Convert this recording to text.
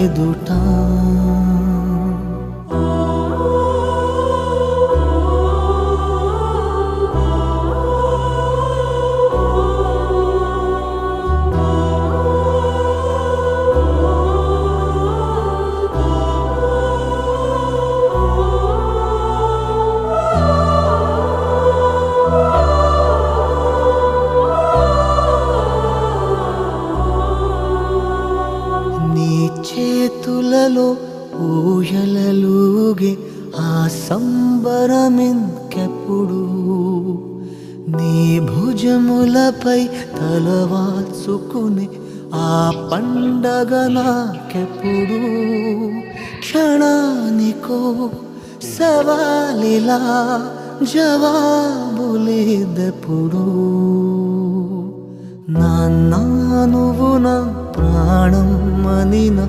ఎదుట చేతులలో ఊయలలుగే ఆ సంబరమింకెప్పుడు నీ భుజములపై తలవాల్చుకుని ఆ పండగ నాకెప్పుడు క్షణానికో సవాలిలా జవాబులేదెప్పుడు నాన్న నువ్వు నా ప్రాణం అనిన